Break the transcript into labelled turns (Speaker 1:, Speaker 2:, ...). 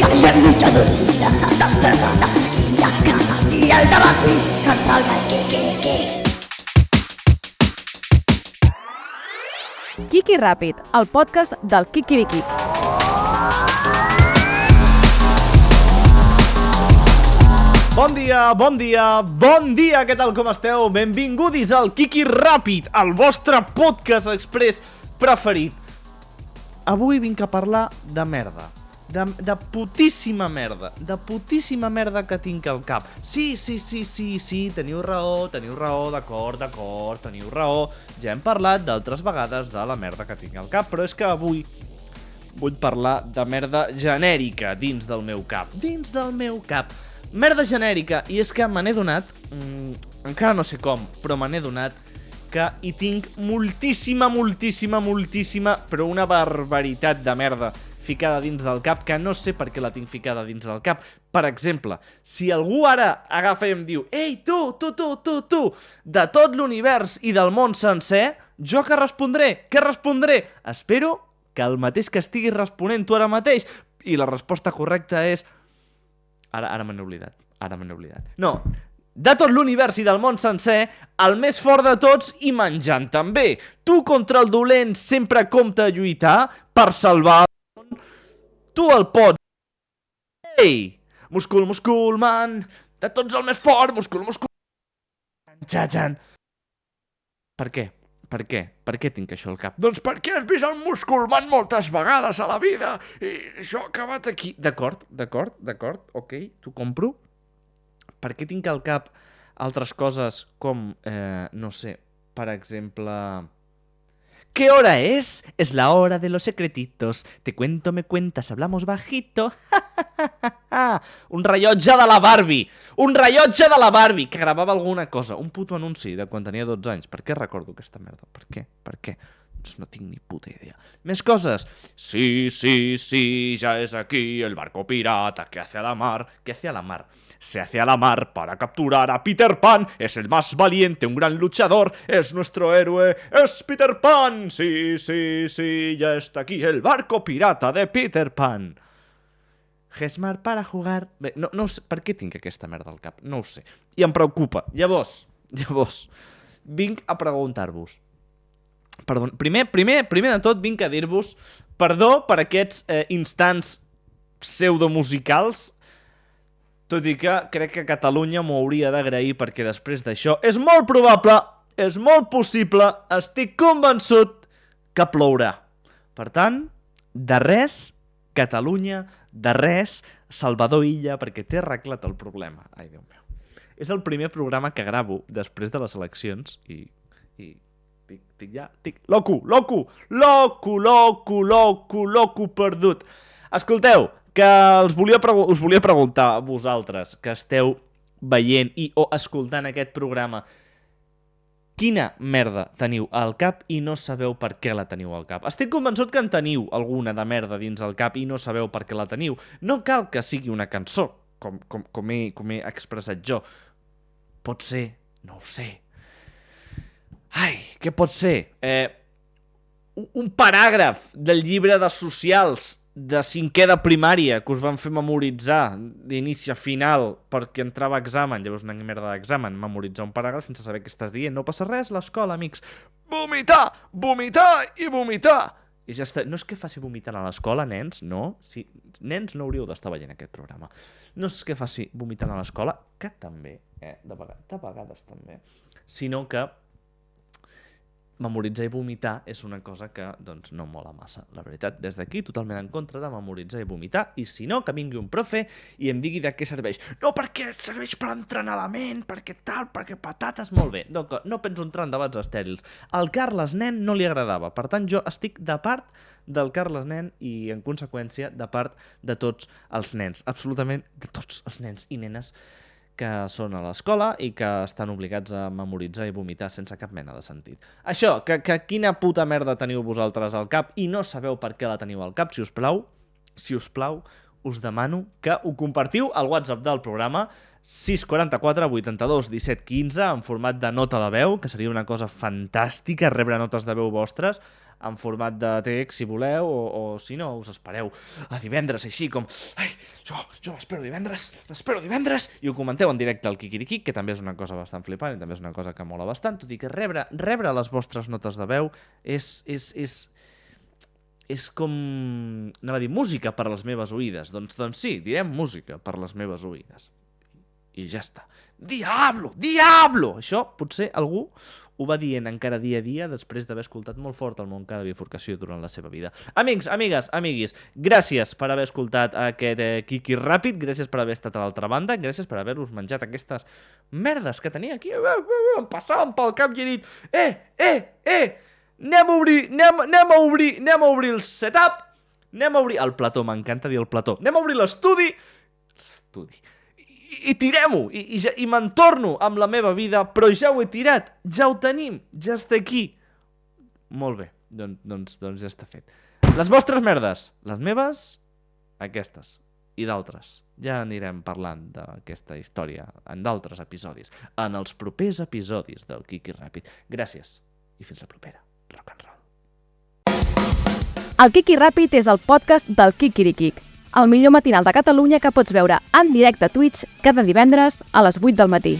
Speaker 1: deixem mitja dormida, desperta de seguida, cada dia al dematí, canta el Kiki.
Speaker 2: Kiki Ràpid, el podcast del Kikiriki.
Speaker 3: Bon dia, què tal, com esteu? Benvinguts al Kiki Ràpid, el vostre podcast express preferit. Avui vinc a parlar de merda, de putíssima merda que tinc al cap. Sí, teniu raó, d'acord, teniu raó. Ja hem parlat d'altres vegades de la merda que tinc al cap, però és que avui vull parlar de merda genèrica dins del meu cap. Merda genèrica, i és que me n'he donat, encara no sé com, però me n'he donat que hi tinc moltíssima, però una barbaritat de merda ficada dins del cap, que no sé per què la tinc ficada dins del cap. Per exemple, si algú ara agafa i em diu «Ei, tu, de tot l'univers i del món sencer, jo què respondré? Espero que el mateix que estiguis responent tu ara mateix». I la resposta correcta és... Ara me n'he oblidat. No, de tot l'univers i del món sencer, el més fort de tots i menjant també. Tu contra el dolent sempre compta lluitar per salvar el món. Tu el pots. Ei! Múscul, man! De tots el més fort! Múscul! Txan! Per què? Per què tinc això al cap? Doncs perquè has vist el Musculman moltes vegades a la vida i això ha acabat aquí. D'acord, ok, t'ho compro. Per què tinc al cap altres coses com, no sé, per exemple... ¿Qué hora es? Es la hora de los secretitos. Te cuento, me cuentas, hablamos bajito. Un rellotge de la Barbie, que gravava alguna cosa. Un puto anunci de quan tenia 12 anys. Per què recordo aquesta merda? Per què? Doncs no tinc ni puta idea. Més coses. Sí, ya es aquí el barco pirata que hace a la mar. ¿Qué hace a la mar? Se hace a la mar para capturar a Peter Pan. Es el más valiente, un gran luchador. Es nuestro héroe, es Peter Pan. Sí, ya está aquí el barco pirata de Peter Pan. Gesmar para jugar... Bé, no sé, per què tinc aquesta merda al cap? No ho sé. I em preocupa. Llavors, vinc a preguntar-vos. Perdó, primer de tot vinc a dir-vos perdó per aquests instants pseudomusicals, tot i que crec que Catalunya m'ho hauria d'agrair perquè després d'això és molt probable, és molt possible, estic convençut que plourà. Per tant, de res, Catalunya, de res, Salvador Illa, perquè t'he arreglat el problema. Ai, Déu meu. És el primer programa que gravo després de les eleccions i estic loco perdut. Escolteu, que us volia preguntar a vosaltres que esteu veient o escoltant aquest programa, quina merda teniu al cap i no sabeu per què la teniu al cap? Estic convençut que en teniu alguna de merda dins el cap i no sabeu per què la teniu. No cal que sigui una cançó, com he expressat jo. Pot ser, no ho sé. Ai, què pot ser? Un paràgraf del llibre de socials de 5è de primària que us van fer memoritzar d'inici a final perquè entrava a examen, llavors una merda d'examen, memoritzar un paràgraf sense saber què estàs dient. No passa res, l'escola, amics. Vomitar i vomitar! I ja està. No és que faci vomitar a l'escola, nens, no? Si, nens, no hauríeu d'estar veient aquest programa. No és que faci vomitar a l'escola, que també, de vegades també, sinó que memoritzar i vomitar és una cosa que, doncs, no mola massa. La veritat, des d'aquí, totalment en contra de memoritzar i vomitar, i si no, que vingui un profe i em digui de què serveix. No, perquè serveix per entrenar la ment, perquè tal, perquè patates, molt bé. Doncs no penso entrar en debats estèrils. Al Carles Nen no li agradava, per tant, jo estic de part del Carles Nen i, en conseqüència, de part de tots els nens. Absolutament de tots els nens i nenes que són a l'escola i que estan obligats a memoritzar i vomitar sense cap mena de sentit. Això, que quina puta merda teniu vosaltres al cap i no sabeu per què la teniu al cap, si us plau, us demano que ho compartiu al WhatsApp del programa. 644 82 17 15 en format de nota de veu, que seria una cosa fantàstica rebre notes de veu vostres en format de text, si voleu, o si no, us espereu a divendres, així com ai, jo l'espero divendres, i ho comenteu en directe al Kikiriki, que també és una cosa bastant flipant i també és una cosa que mola bastant, tot i que rebre les vostres notes de veu és com, anava a dir, música per a les meves oïdes. Doncs sí, direm música per a les meves oïdes. I ja està. Diablo! Això potser algú ho va dient encara dia a dia després d'haver escoltat molt fort el Montcada Bifurcació durant la seva vida. Amics, amigues, amiguis, gràcies per haver escoltat aquest Kiki Ràpid, gràcies per haver estat a l'altra banda, gràcies per haver-vos menjat aquestes merdes que tenia aquí. Em passaven pel cap i he dit anem a obrir el setup, anem a obrir el plató, m'encanta dir el plató, anem a obrir l'estudi, i tirem-ho, i me'n torno amb la meva vida, però ja ho he tirat, ja ho tenim, ja està aquí. Molt bé, doncs ja està fet. Les vostres merdes, les meves, aquestes, i d'altres. Ja anirem parlant d'aquesta història en d'altres episodis, en els propers episodis del Kiki Ràpid. Gràcies, i fins la propera. Rock and roll.
Speaker 2: El Kiki Ràpid és el podcast del Kikirikik, el millor matinal de Catalunya que pots veure en directe a Twitch cada divendres a les 8 del matí.